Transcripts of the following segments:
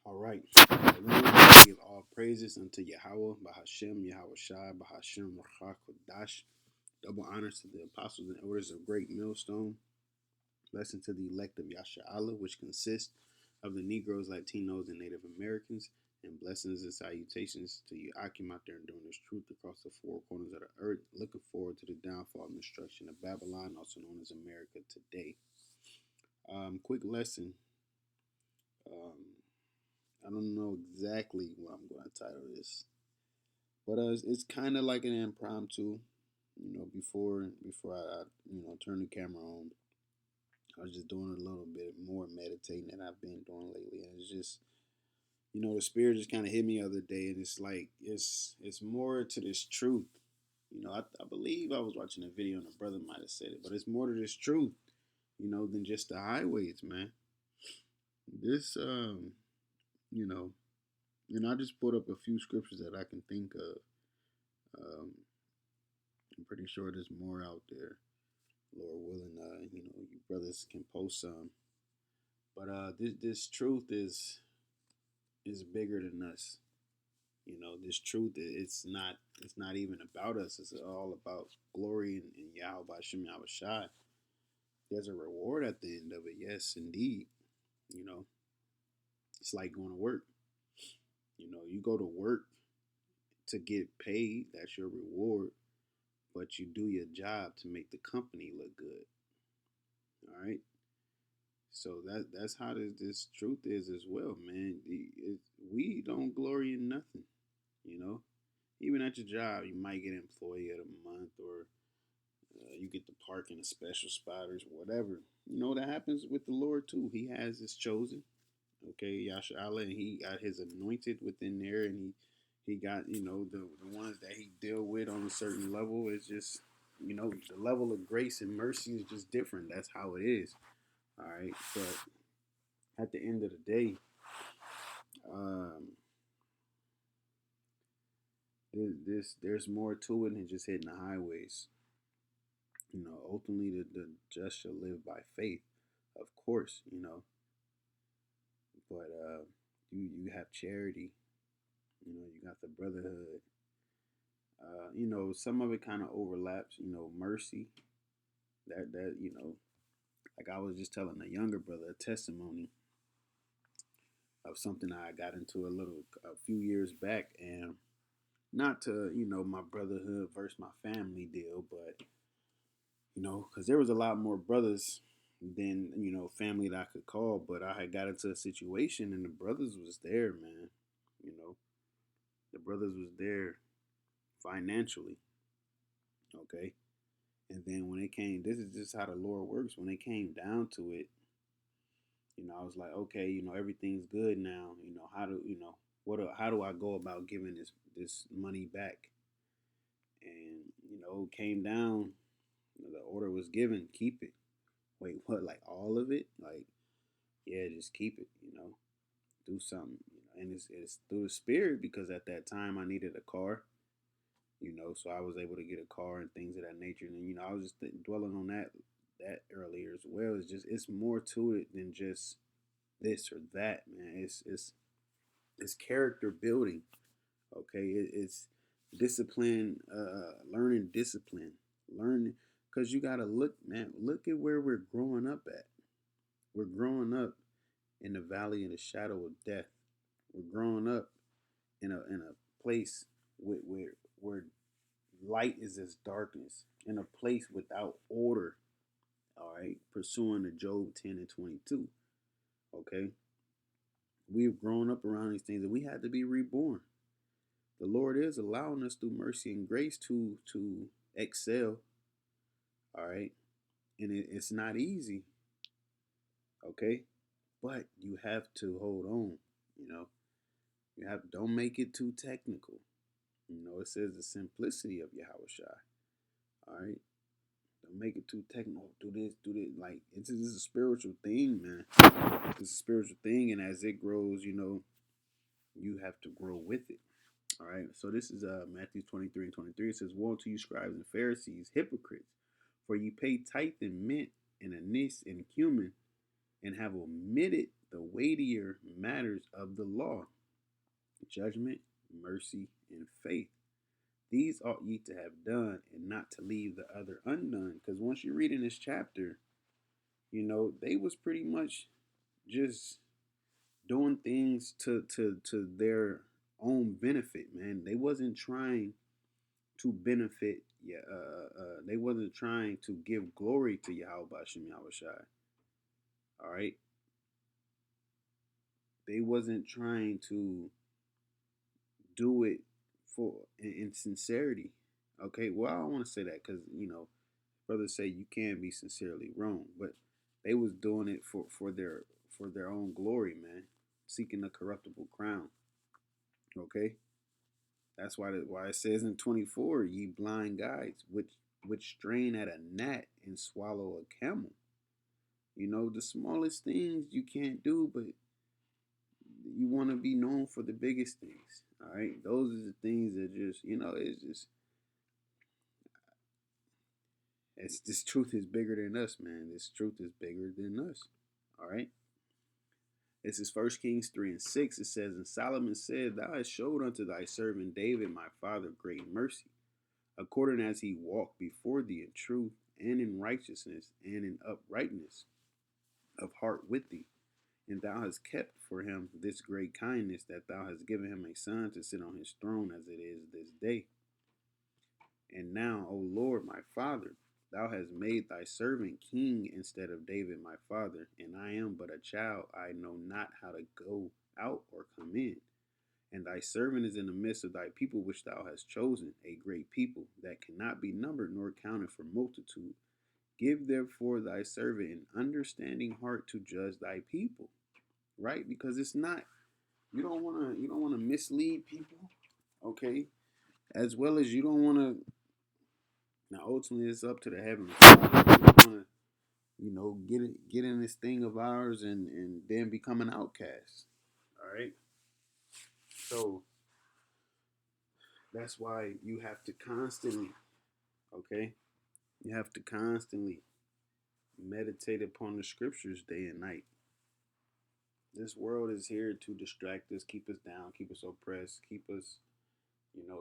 All right. We give all praises unto Yahawah, BAHASHAM, YAHAWASHI, BAHASHAM, QADASH. Double honors to the apostles and elders of Great Millstone. Blessing to the elect of Yasha'Allah, which consists of the Negroes, Latinos, and Native Americans. And blessings and salutations to you, Akim, out there doing this truth across the four corners of the earth. Looking forward to the downfall and destruction of Babylon, also known as America today. Quick lesson. I don't know exactly what I'm going to title this, but it's kind of like an impromptu. Before I turn the camera on, I was just doing a little bit more meditating than I've been doing lately, and it's just the spirit just kind of hit me the other day, and it's like it's more to this truth. I believe I was watching a video and a brother might have said it, but it's more to this truth, than just the highways, man. This and I just put up a few scriptures that I can think of. I'm pretty sure there's more out there, Lord willing. You brothers can post some. But this truth is bigger than us. This truth it's not even about us. It's all about glory and YAHAWASHI, YAHAWASHI. There's a reward at the end of it. Yes, indeed. It's like going to work. You go to work to get paid. That's your reward. But you do your job to make the company look good. All right. So that's how this truth is as well, man. We don't glory in nothing. Even at your job, you might get employee of the month, or you get to park in a special spot or whatever. That happens with the Lord too. He has his chosen. Okay, Yasha'Allah, and he got his anointed within there, and he got the ones that he deal with on a certain level. It's just the level of grace and mercy is just different. That's how it is. All right, but at the end of the day, there's more to it than just hitting the highways. Ultimately the just shall live by faith, of course. But you have charity. You got the brotherhood. Some of it kind of overlaps. Mercy. That like I was just telling a younger brother a testimony of something I got into a few years back, and not to my brotherhood versus my family deal, but because there was a lot more brothers than family that I could call, but I had got into a situation and the brothers was there, man. The brothers was there financially, okay. And then when it came, this is just how the Lord works. When it came down to it, I was like, okay, everything's good now. How do I go about giving this money back? And it came down. The order was given, keep it. Wait, what? Like all of it? Like, yeah, just keep it. Do something. And it's through the spirit, because at that time I needed a car. So I was able to get a car and things of that nature. And I was just dwelling on that earlier as well. It's more to it than just this or that, man. It's character building. Okay, it's discipline, learning discipline, learning, because you gotta look, man. Look at where we're growing up at. We're growing up in the valley of the shadow of death. We're growing up in a place where light is as darkness, in a place without order. All right, pursuing the Job 10 and 22. Okay, we've grown up around these things, and we had to be reborn. The Lord is allowing us through mercy and grace to excel. All right, and it's not easy. Okay, but you have to hold on. Don't make it too technical. It says the simplicity of Yahawashi. All right, don't make it too technical. Do this. Like this is a spiritual thing, man. It's a spiritual thing, and as it grows, you have to grow with it. All right, so this is Matthew 23 and 23. It says, "Woe to you, scribes and Pharisees, hypocrites, for you pay tithe and mint and anise and cumin, and have omitted the weightier matters of the law, judgment, mercy, and faith. These ought ye to have done, and not to leave the other undone. Because once you read in this chapter, they was pretty much just doing things to their own benefit, man. They wasn't trying to benefit. Yeah, they wasn't trying to give glory to YAHAWASHI. All right, they wasn't trying to do it for in sincerity. Okay, well, I don't want to say that because brothers say you can be sincerely wrong, but they was doing it for their own glory, man, seeking a corruptible crown. Okay, that's why it says in 24, ye blind guides, which strain at a gnat and swallow a camel. The smallest things you can't do, but you want to be known for the biggest things. All right, those are the things that just it's this truth is bigger than us, man. This truth is bigger than us. All right. This is 1 Kings 3:6. It says, and Solomon said, Thou hast showed unto thy servant David my father great mercy, according as he walked before thee in truth and in righteousness and in uprightness of heart with thee. And thou hast kept for him this great kindness, that thou hast given him a son to sit on his throne as it is this day. And now, O Lord my Father, thou hast made thy servant king instead of David my father, and I am but a child. I know not how to go out or come in. And thy servant is in the midst of thy people which thou hast chosen, a great people that cannot be numbered nor counted for multitude. Give therefore thy servant an understanding heart to judge thy people. Right? Because it's not, you don't want to mislead people, okay? As well as you don't want to. Now, ultimately, it's up to the heavenly Father. We want to, get in this thing of ours and then become an outcast. All right. So that's why you have to constantly, okay, you have to constantly meditate upon the scriptures day and night. This world is here to distract us, keep us down, keep us oppressed, keep us,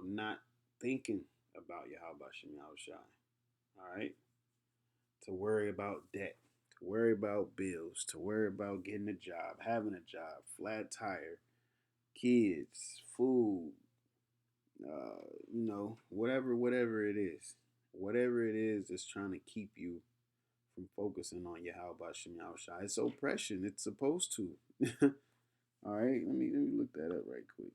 not thinking about YAHAWASHI. All right. To worry about debt, to worry about bills, to worry about getting a job, having a job, flat tire, kids, food, whatever it is. Whatever it is that's trying to keep you from focusing on YAHAWASHI. It's oppression. It's supposed to. All right, let me look that up right quick.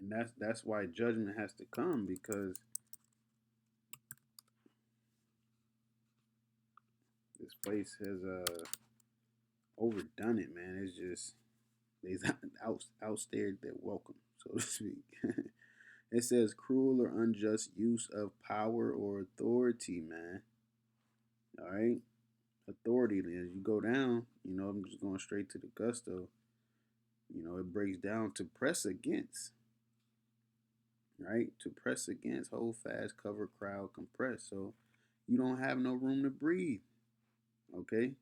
And that's why judgment has to come, because this place has overdone it, man. It's just they's outstared their welcome, so to speak. It says cruel or unjust use of power or authority, man. All right, authority. As you go down, I'm just going straight to the gusto. It breaks down to press against. Right, to press against, hold fast, cover, crowd, compress. So you don't have no room to breathe. Okay,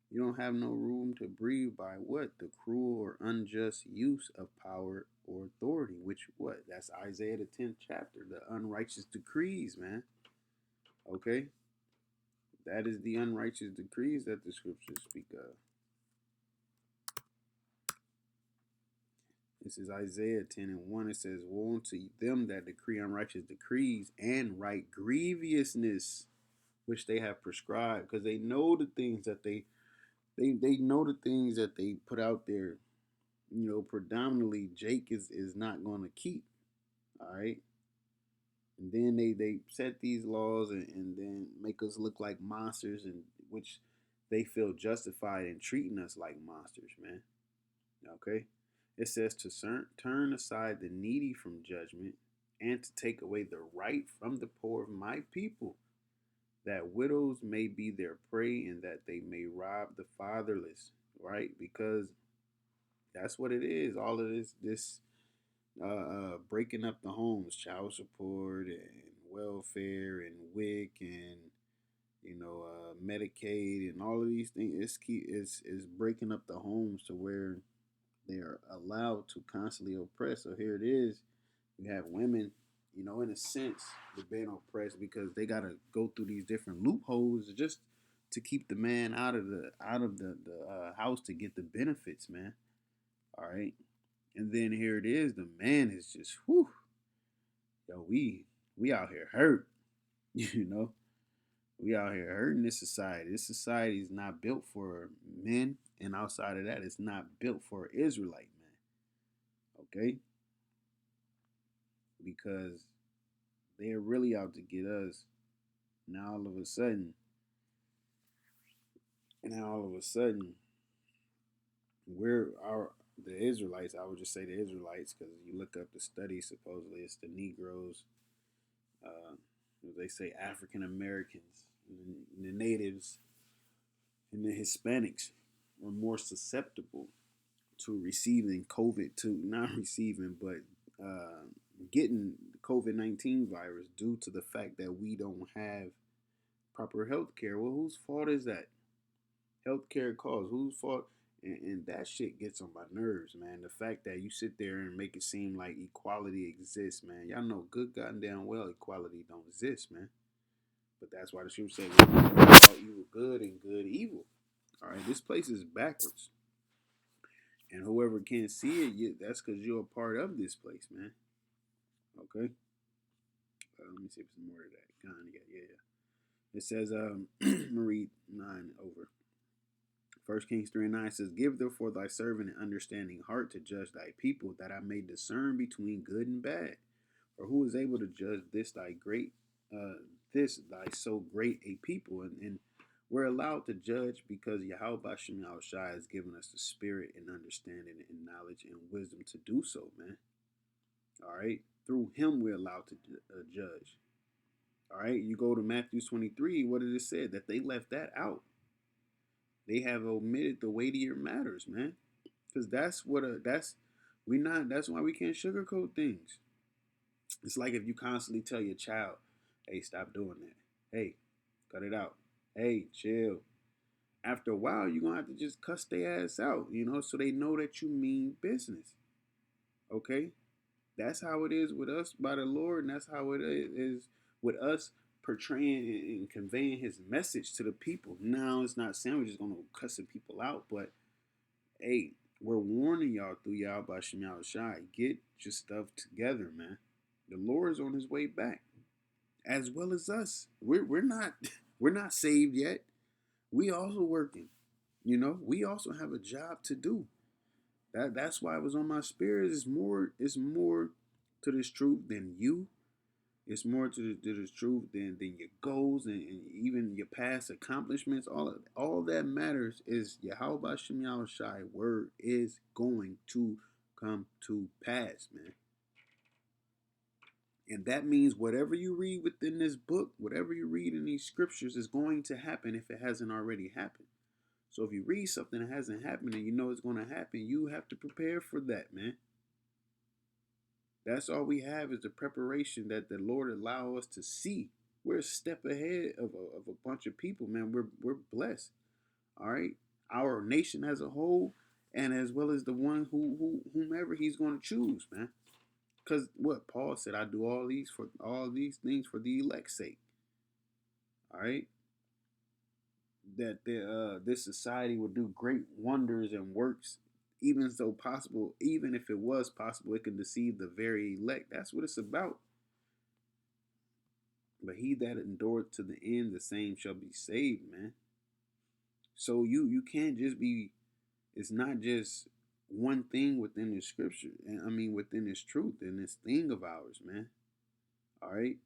you don't have no room to breathe by what? The cruel or unjust use of power or authority, which what? That's Isaiah the 10th chapter, the unrighteous decrees, man. Okay? That is the unrighteous decrees that the scriptures speak of. This is Isaiah 10:1. It says, woe unto them that decree unrighteous decrees and write grievousness, which they have prescribed, because they know the things that they know the things that they put out there. Predominantly Jake is not going to keep. All right. And then they set these laws and then make us look like monsters, and which they feel justified in treating us like monsters, man. Okay. It says to turn aside the needy from judgment, and to take away the right from the poor of my people, that widows may be their prey, and that they may rob the fatherless. Right? Because that's what it is. All of this breaking up the homes, child support and welfare and WIC and Medicaid and all of these things. It's breaking up the homes to where they are allowed to constantly oppress. So here it is. You have women, in a sense, they're being oppressed because they gotta go through these different loopholes just to keep the man out of the house to get the benefits, man. All right, and then here it is. The man is just, whew, yo, we out here hurt, you know. We out here hurting this society. This society is not built for men, and outside of that, it's not built for Israelite men. Okay, because they're really out to get us. Now all of a sudden, now all of a sudden, we're our the Israelites. I would just say the Israelites because you look up the study. Supposedly, it's the Negroes. Uh, they say African Americans, the natives, and the Hispanics were more susceptible to receiving COVID, to not receiving, but getting COVID-19 virus due to the fact that we don't have proper health care. Well, whose fault is that? Healthcare costs. Whose fault? And that shit gets on my nerves, man. The fact that you sit there and make it seem like equality exists, man. Y'all know good goddamn well equality don't exist, man. But that's why the scripture says all evil good and good evil. All right, this place is backwards. And whoever can't see it, that's because you're a part of this place, man. Okay? Let me see if there's more to that. Yeah. It says, read 9 over. 1 Kings 3:9 says, give therefore thy servant an understanding heart to judge thy people, that I may discern between good and bad. For who is able to judge this thy so great a people? And we're allowed to judge because YAHAWASHI has given us the spirit and understanding and knowledge and wisdom to do so, man. All right? Through him we're allowed to judge. All right? You go to Matthew 23, what did it say? That they left that out. They have omitted the weightier matters, man. Because that's why we can't sugarcoat things. It's like if you constantly tell your child, hey, stop doing that. Hey, cut it out. Hey, chill. After a while, you're going to have to just cuss their ass out, so they know that you mean business. Okay? That's how it is with us by the Lord, and that's how it is with us portraying and conveying his message to the people. Now, it's not saying we're just going to cuss people out, but hey, we're warning y'all through YAHAWASHI. Get your stuff together, man. The Lord is on his way back, as well as us. We're not we're not saved yet. We also working. We also have a job to do. That's why it was on my spirit. It's more to this truth than you. It's more to this truth than your goals and even your past accomplishments. All that matters is YAHAWASHI word is going to come to pass, man. And that means whatever you read within this book, whatever you read in these scriptures is going to happen if it hasn't already happened. So if you read something that hasn't happened and you know it's going to happen, you have to prepare for that, man. That's all we have is the preparation that the Lord allow us to see. We're a step ahead of a bunch of people, man. We're blessed. All right. Our nation as a whole, and as well as the one whomever he's going to choose, man. Because what Paul said, I do all these things for the elect's sake. All right. That this society will do great wonders and works, even if it was possible, it can deceive the very elect. That's what it's about. But he that endureth to the end, the same shall be saved, man. So you can't just be. It's not just one thing within the scripture, and I mean within this truth and this thing of ours, man. All right.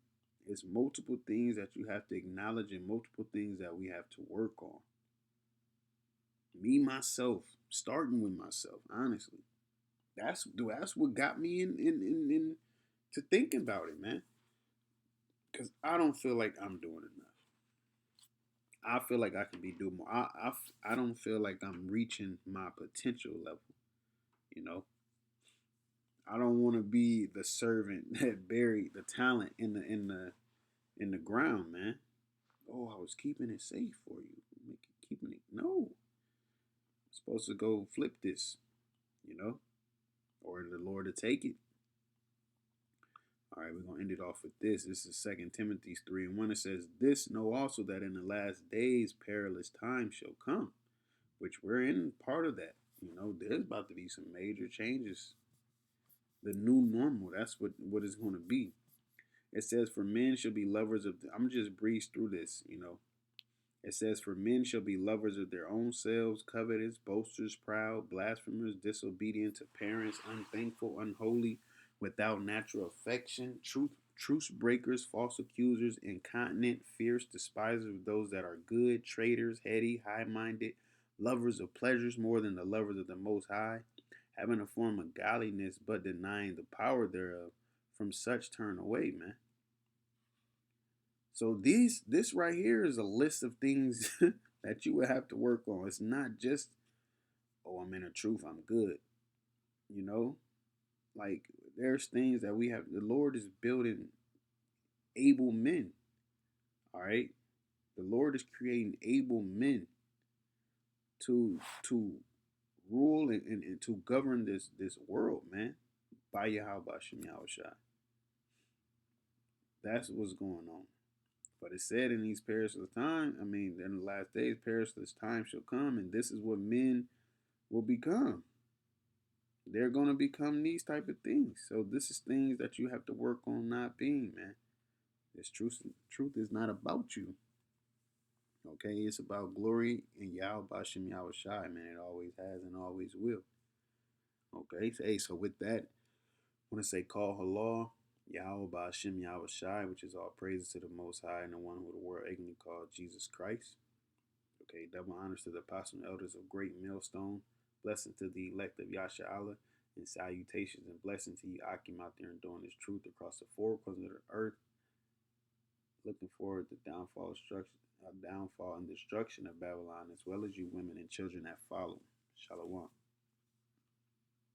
It's multiple things that you have to acknowledge and multiple things that we have to work on. Me, myself, starting with myself, honestly. That's what got me in to think about it, man. Because I don't feel like I'm doing enough. I feel like I can be doing more. I don't feel like I'm reaching my potential level, you know. I don't want to be the servant that buried the talent in the ground, man. oh, I was keeping it safe for you. Keeping it. No. I'm supposed to go flip this, you know, or the Lord to take it. All right, we're going to end it off with this. This is 2 Timothy 3:1. It says, this know also that in the last days perilous times shall come, which we're in part of that. You know, there's about to be some major changes. The new normal, that's what it's going to be. It says, for men shall be lovers of, I'm just breeze through this, you know. It says, for men shall be lovers of their own selves, covetous, boasters, proud, blasphemers, disobedient to parents, unthankful, unholy, without natural affection, truce breakers, false accusers, incontinent, fierce, despisers of those that are good, traitors, heady, high-minded, lovers of pleasures more than the lovers of the Most High, having a form of godliness but denying the power thereof. From such turn away, man. So this right here is a list of things that you would have to work on. It's not just, oh, I'm in the truth, I'm good. You know, like there's things that we have. The Lord is building able men. All right, the Lord is creating able men to rule and to govern this world, man. By YAHAWASHI, YAHAWASHI. That's what's going on. But it said in these perilous times, I mean, in the last days, perilous times shall come, and this is what men will become. They're going to become these type of things. So this is things that you have to work on not being, man. This truth is not about you. Okay, it's about glory and YAHAWASHI, YAHAWASHI, man. It always has and always will. Okay, so, hey, so with that, I want to say call halal, YAHAWASHI, YAHAWASHI, which is all praises to the Most High and the one who the world ignorantly called Jesus Christ. Okay, double honors to the apostles and elders of Great Millstone. Blessing to the elect of Yasha Allah. And salutations and blessings to you, Akim, out there and doing this truth across the four corners of the earth. Looking forward to downfall and destruction of Babylon, as well as you women and children that follow. Shalom.